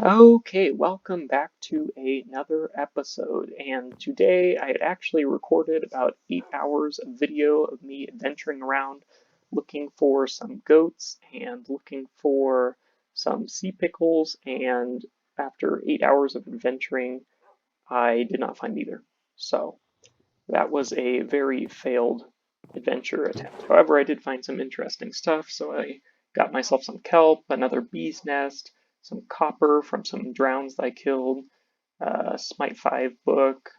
Okay, welcome back to another episode. And today I had actually recorded about 8 hours of video of me adventuring around looking for some goats and looking for some sea pickles. And after 8 hours of adventuring, I did not find either. So that was a very failed adventure attempt. However, I did find some interesting stuff, so I got myself some kelp, another bee's nest, some copper from some drowns that I killed, a Smite 5 book,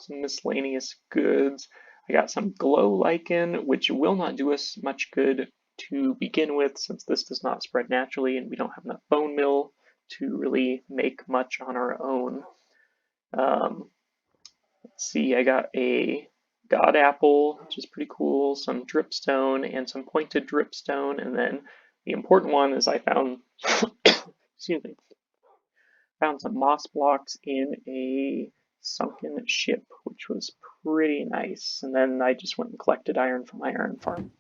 some miscellaneous goods. I got some glow lichen, which will not do us much good to begin with, since this does not spread naturally and we don't have enough bone meal to really make much on our own. Um, Let's see, I got a god apple, which is pretty cool, some dripstone and some pointed dripstone, and then the important one is I found, excuse me, found some moss blocks in a sunken ship, which was pretty nice. And then I just went and collected iron from my iron farm.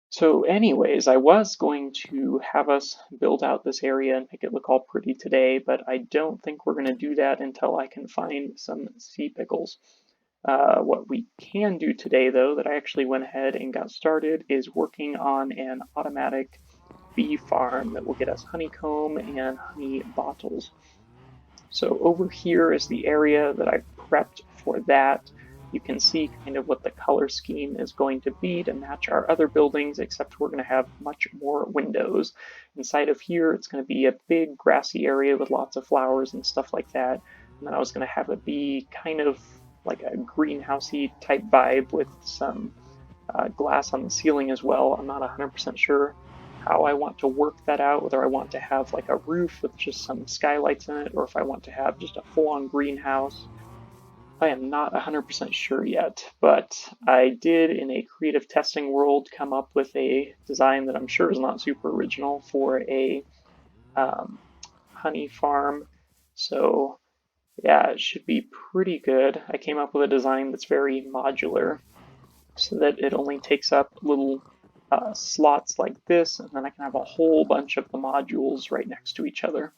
So anyways, I was going to have us build out this area and make it look all pretty today, but I don't think we're going to do that until I can find some sea pickles. What we can do today, though, that I actually went ahead and got started, is working on an automatic bee farm that will get us honeycomb and honey bottles. So over here is the area that I've prepped for that. You can see kind of what the color scheme is going to be to match our other buildings, except we're going to have much more windows. Inside of here, it's going to be a big grassy area with lots of flowers and stuff like that. And then I was going to have it be kind of like a greenhousey type vibe with some glass on the ceiling as well. I'm not 100% sure how I want to work that out, whether I want to have like a roof with just some skylights in it, or if I want to have just a full-on greenhouse. I am not 100% sure yet, but I did in a creative testing world come up with a design that I'm sure is not super original for a honey farm. So yeah, it should be pretty good. I came up with a design that's very modular so that it only takes up little slots like this, and then I can have a whole bunch of the modules right next to each other.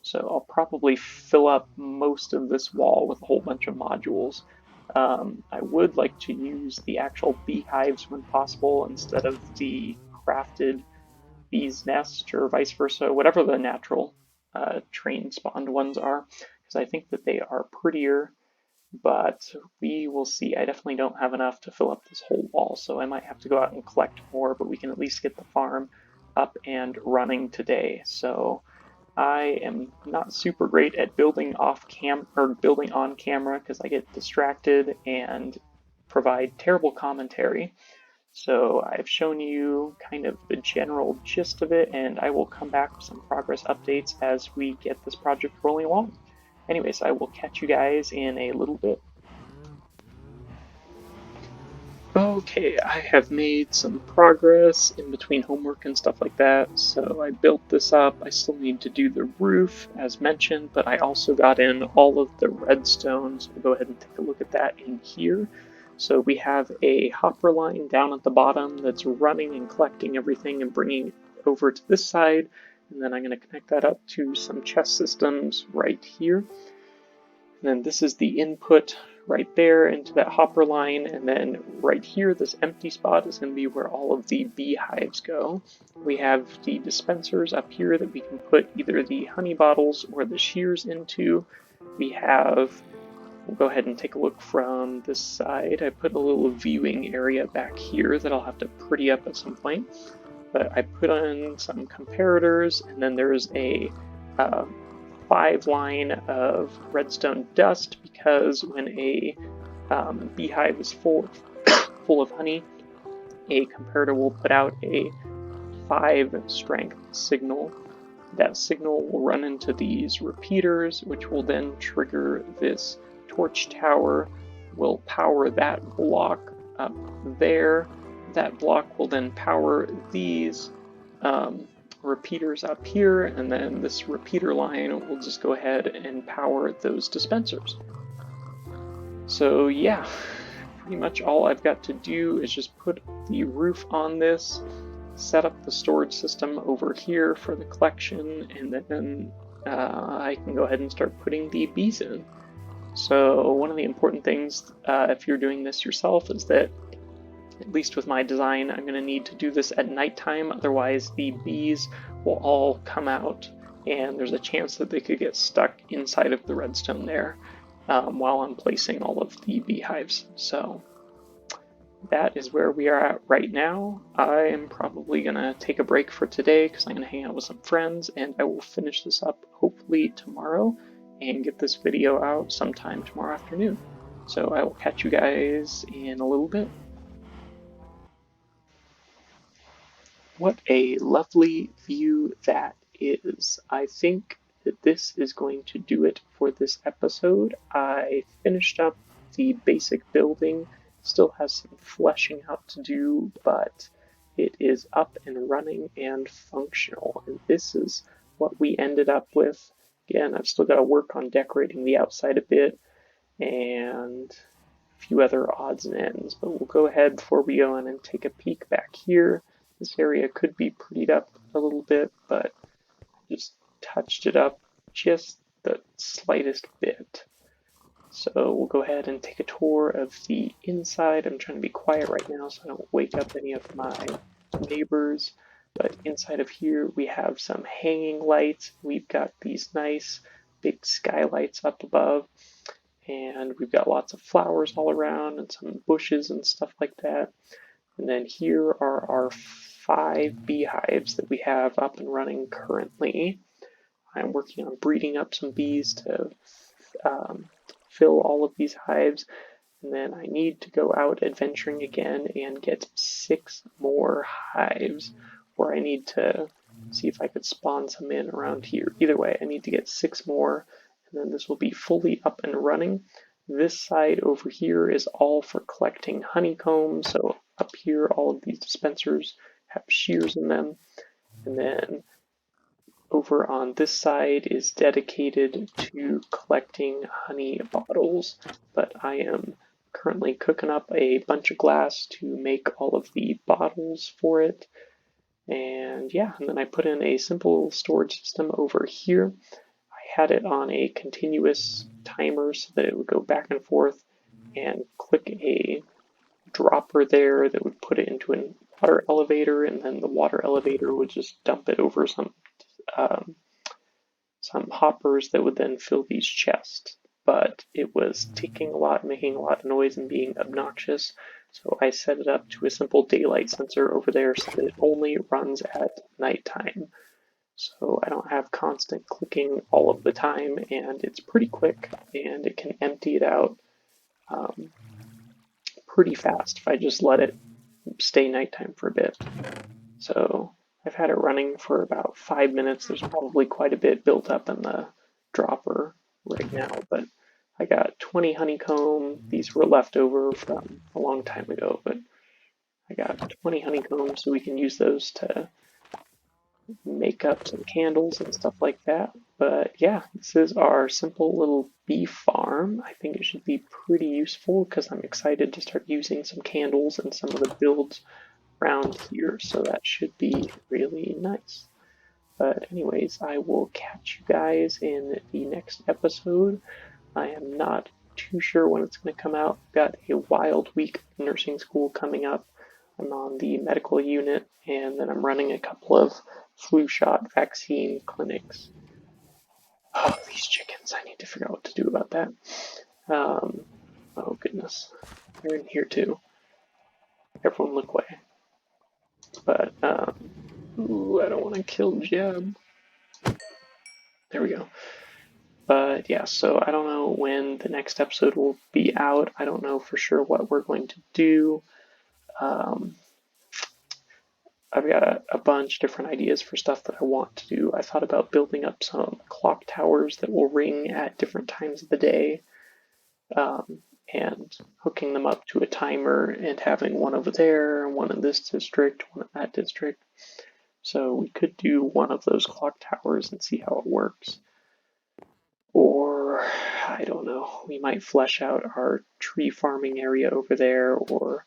So I'll probably fill up most of this wall with a whole bunch of modules. I would like to use the actual beehives when possible instead of the crafted bee's nest or vice versa, whatever the natural train spawned ones are, because I think that they are prettier, but we will see. I definitely don't have enough to fill up this whole wall, so I might have to go out and collect more, but we can at least get the farm up and running today. So I am not super great at building building on camera because I get distracted and provide terrible commentary. So I've shown you kind of the general gist of it, and I will come back with some progress updates as we get this project rolling along. Anyways, I will catch you guys in a little bit. Okay, I have made some progress in between homework and stuff like that, so I built this up. I still need to do the roof, as mentioned, but I also got in all of the redstone, so we'll go ahead and take a look at that in here. So we have a hopper line down at the bottom that's running and collecting everything and bringing it over to this side, and then I'm going to connect that up to some chest systems right here. And then this is the input right there into that hopper line, and then right here, this empty spot is going to be where all of the beehives go. We have the dispensers up here that we can put either the honey bottles or the shears into. We'll go ahead and take a look from this side. I put a little viewing area back here that I'll have to pretty up at some point. But I put on some comparators, and then there's a 5-line of redstone dust, because when a beehive is full of honey, a comparator will put out a 5 strength signal. That signal will run into these repeaters, which will then trigger this torch tower, will power that block up there. That block will then power these repeaters up here, and then this repeater line will just go ahead and power those dispensers. So yeah, pretty much all I've got to do is just put the roof on this, set up the storage system over here for the collection, and then I can go ahead and start putting the bees in. So one of the important things, if you're doing this yourself, is that, at least with my design, I'm going to need to do this at nighttime, otherwise the bees will all come out and there's a chance that they could get stuck inside of the redstone there while I'm placing all of the beehives. So that is where we are at right now. I am probably going to take a break for today because I'm going to hang out with some friends, and I will finish this up hopefully tomorrow and get this video out sometime tomorrow afternoon. So I will catch you guys in a little bit. What a lovely view that is. I think that this is going to do it for this episode. I finished up the basic building, still has some fleshing out to do, but it is up and running and functional. And this is what we ended up with. Again, I've still got to work on decorating the outside a bit and a few other odds and ends, but we'll go ahead before we go in and take a peek back here. This area could be prettied up a little bit, but I just touched it up just the slightest bit. So we'll go ahead and take a tour of the inside. I'm trying to be quiet right now so I don't wake up any of my neighbors. But inside of here we have some hanging lights. We've got these nice big skylights up above. And we've got lots of flowers all around and some bushes and stuff like that. And then here are our 5 beehives that we have up and running currently. I'm working on breeding up some bees to fill all of these hives. And then I need to go out adventuring again and get 6 more hives, or I need to see if I could spawn some in around here. Either way, I need to get 6 more, and then this will be fully up and running. This side over here is all for collecting honeycomb, so up here all of these dispensers have shears in them, and then over on this side is dedicated to collecting honey bottles, but I am currently cooking up a bunch of glass to make all of the bottles for it. And yeah, and then I put in a simple storage system over here. I had it on a continuous timer so that it would go back and forth, and click a dropper there that would put it into a water elevator, and then the water elevator would just dump it over some hoppers that would then fill these chests. But it was ticking a lot, making a lot of noise, and being obnoxious. So I set it up to a simple daylight sensor over there so that it only runs at nighttime. So I don't have constant clicking all of the time, and it's pretty quick, and it can empty it out pretty fast if I just let it stay nighttime for a bit. So I've had it running for about 5 minutes. There's probably quite a bit built up in the dropper right now, but I got 20 honeycomb. These were left over from a long time ago, but I got 20 honeycomb, so we can use those to make up some candles and stuff like that. But yeah, this is our simple little bee farm. I think it should be pretty useful because I'm excited to start using some candles and some of the builds around here, so that should be really nice. But anyways, I will catch you guys in the next episode. I am not too sure when it's going to come out. I've got a wild week of nursing school coming up. I'm on the medical unit, and then I'm running a couple of flu shot vaccine clinics. Oh, these chickens, I need to figure out what to do about that. Oh goodness, they're in here too. Everyone look away. But, ooh, I don't want to kill Jeb. There we go. But yeah, so I don't know when the next episode will be out. I don't know for sure what we're going to do. I've got a bunch of different ideas for stuff that I want to do. I thought about building up some clock towers that will ring at different times of the day, and hooking them up to a timer and having one over there, one in this district, one in that district. So we could do one of those clock towers and see how it works. Or, I don't know, we might flesh out our tree farming area over there, or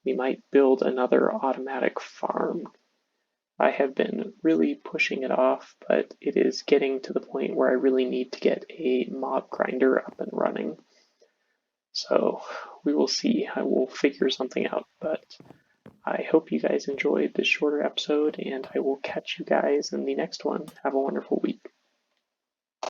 we might build another automatic farm. I have been really pushing it off, but it is getting to the point where I really need to get a mob grinder up and running. So we will see. I will figure something out, but I hope you guys enjoyed this shorter episode, and I will catch you guys in the next one. Have a wonderful week.